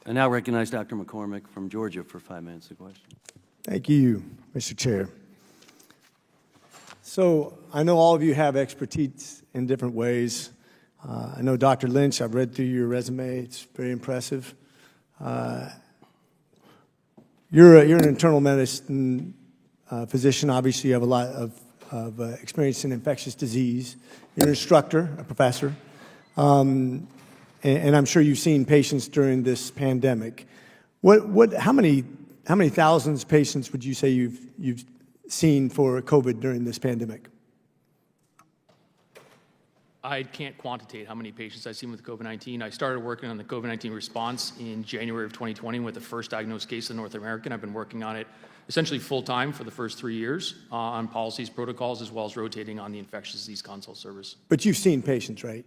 I now recognize Dr. McCormick from Georgia for 5 minutes of question. Thank you, Mr. Chair. So I know all of you have expertise in different ways. I know Dr. Lynch, I've read through your resume. It's very impressive. You're an internal medicine physician. Obviously, you have a lot of experience in infectious disease. You're an instructor, a professor. And I'm sure you've seen patients during this pandemic. How many thousands of patients would you say you've seen for COVID during this pandemic? I can't quantitate how many patients I've seen with COVID-19. I started working on the COVID-19 response in January of 2020 with the first diagnosed case in North America. I've been working on it essentially full-time for the first 3 years on policies, protocols, as well as rotating on the infectious disease consult service. But you've seen patients, right?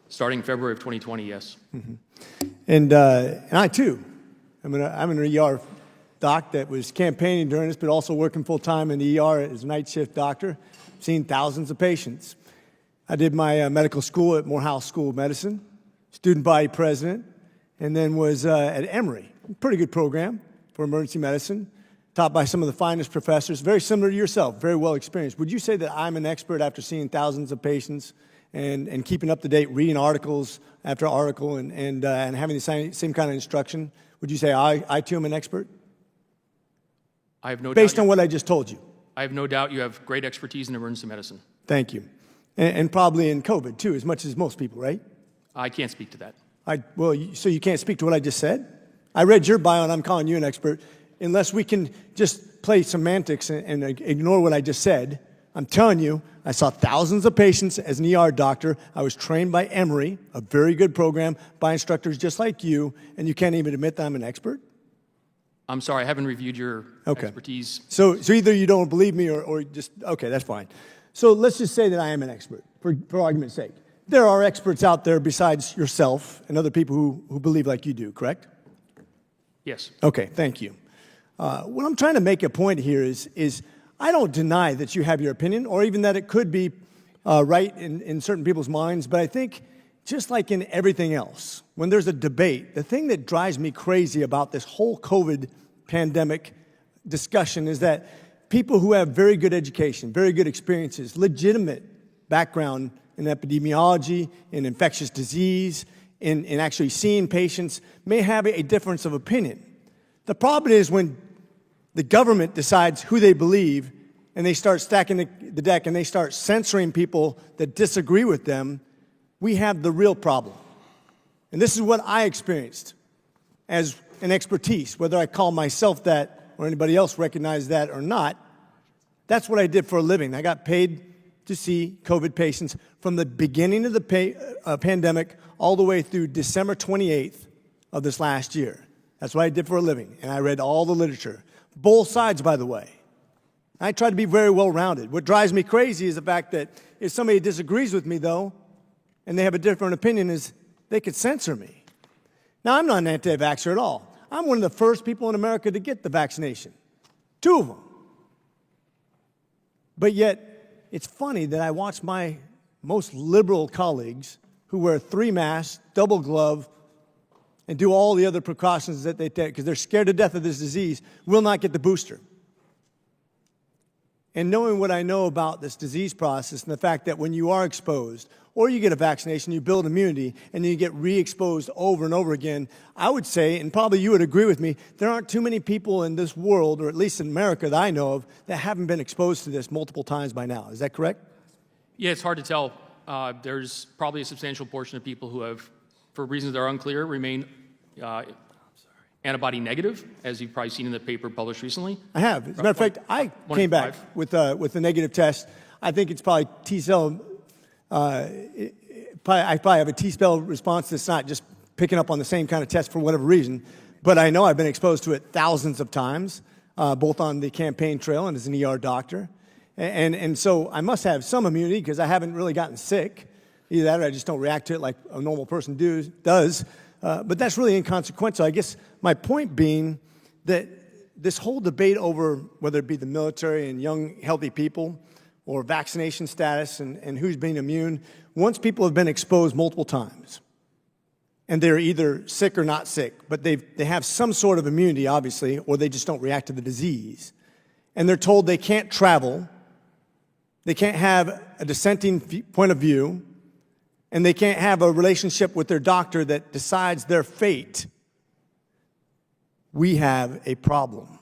Starting February of 2020, yes. Mm-hmm. And I, too. I'm an ER doc that was campaigning during this, but also working full-time in the ER as a night shift doctor. I've seen thousands of patients. I did my medical school at Morehouse School of Medicine, student body president, and then was at Emory, a pretty good program for emergency medicine, taught by some of the finest professors, very similar to yourself, very well experienced. Would you say that I'm an expert after seeing thousands of patients and keeping up to date, reading articles after article and having the same kind of instruction? Would you say I too am an expert? I have no doubt. Based on what I just told you. I have no doubt you have great expertise in emergency medicine. Thank you. And probably in COVID, too, as much as most people, right? I can't speak to that. So you can't speak to what I just said? I read your bio, and I'm calling you an expert. Unless we can just play semantics and ignore what I just said, I'm telling you, I saw thousands of patients as an ER doctor. I was trained by Emory, a very good program, by instructors just like you, and you can't even admit that I'm an expert? I'm sorry, I haven't reviewed your expertise. So either you don't believe me or just, okay, that's fine. So let's just say that I am an expert, for argument's sake. There are experts out there besides yourself and other people who believe like you do, correct? Yes. Okay, thank you. What I'm trying to make a point here is I don't deny that you have your opinion or even that it could be right in certain people's minds, but I think just like in everything else, when there's a debate, the thing that drives me crazy about this whole COVID pandemic discussion is that people who have very good education, very good experiences, legitimate background in epidemiology, in infectious disease, in actually seeing patients, may have a difference of opinion. The problem is when the government decides who they believe and they start stacking the deck and they start censoring people that disagree with them, we have the real problem. And this is what I experienced as an expertise, whether I call myself that or anybody else recognize that or not. That's what I did for a living. I got paid to see COVID patients from the beginning of the pandemic all the way through December 28th of this last year. That's what I did for a living, and I read all the literature. Both sides, by the way. I try to be very well-rounded. What drives me crazy is the fact that if somebody disagrees with me, though, and they have a different opinion, is they could censor me. Now, I'm not an anti-vaxxer at all. I'm one of the first people in America to get the vaccination. 2 of them. But yet, it's funny that I watch my most liberal colleagues who wear 3 masks, double glove, and do all the other precautions that they take because they're scared to death of this disease, will not get the booster. And knowing what I know about this disease process and the fact that when you are exposed or you get a vaccination, you build immunity, and then you get re-exposed over and over again, I would say, and probably you would agree with me, there aren't too many people in this world, or at least in America that I know of, that haven't been exposed to this multiple times by now. Is that correct? Yeah, it's hard to tell. There's probably a substantial portion of people who have, for reasons that are unclear, remain antibody negative, as you've probably seen in the paper published recently. I have. As a matter of fact, I came back with a negative test. I think it's probably T-cell. I probably have a T-cell response that's not just picking up on the same kind of test for whatever reason. But I know I've been exposed to it thousands of times, both on the campaign trail and as an ER doctor. And so I must have some immunity because I haven't really gotten sick. Either that or I just don't react to it like a normal person does. But that's really inconsequential. I guess my point being that this whole debate over whether it be the military and young, healthy people or vaccination status and who's being immune, once people have been exposed multiple times and they're either sick or not sick, but they have some sort of immunity, obviously, or they just don't react to the disease. And they're told they can't travel, they can't have a dissenting point of view, and they can't have a relationship with their doctor that decides their fate. We have a problem.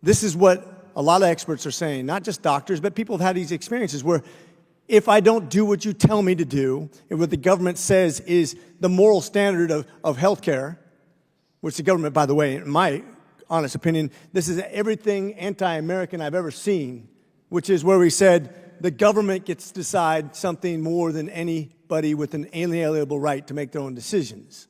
This is what a lot of experts are saying, not just doctors, but people have had these experiences where if I don't do what you tell me to do, and what the government says is the moral standard of healthcare, which the government, by the way, in my honest opinion, this is everything anti-American I've ever seen, which is where we said the government gets to decide something more than anybody with an inalienable right to make their own decisions.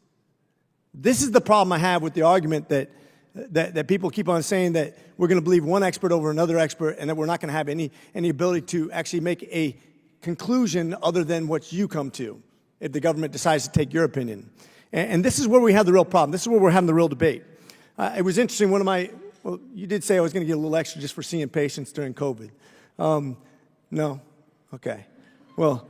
This is the problem I have with the argument that people keep on saying that we're going to believe one expert over another expert and that we're not going to have any ability to actually make a conclusion other than what you come to if the government decides to take your opinion. And this is where we have the real problem. This is where we're having the real debate. It was interesting, well, you did say I was going to get a little extra just for seeing patients during COVID. No? Okay. Well,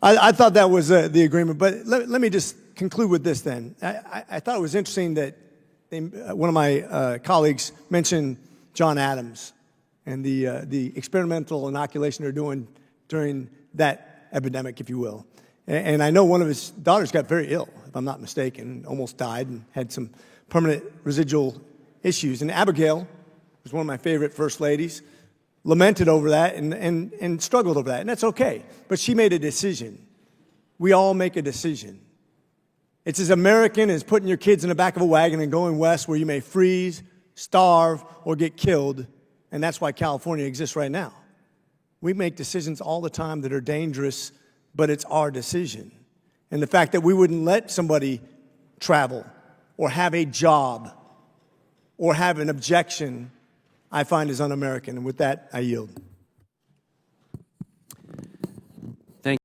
I thought that was the agreement, but let me just conclude with this then. I thought it was interesting that one of my colleagues mentioned John Adams and the experimental inoculation they're doing during that epidemic, if you will. And I know one of his daughters got very ill, if I'm not mistaken, almost died and had some permanent residual issues. And Abigail was one of my favorite first ladies, lamented over that and struggled over that, and that's okay. But she made a decision. We all make a decision. It's as American as putting your kids in the back of a wagon and going west where you may freeze, starve, or get killed, and that's why California exists right now. We make decisions all the time that are dangerous, but it's our decision. And the fact that we wouldn't let somebody travel or have a job or have an objection, I find is un-American. And with that, I yield.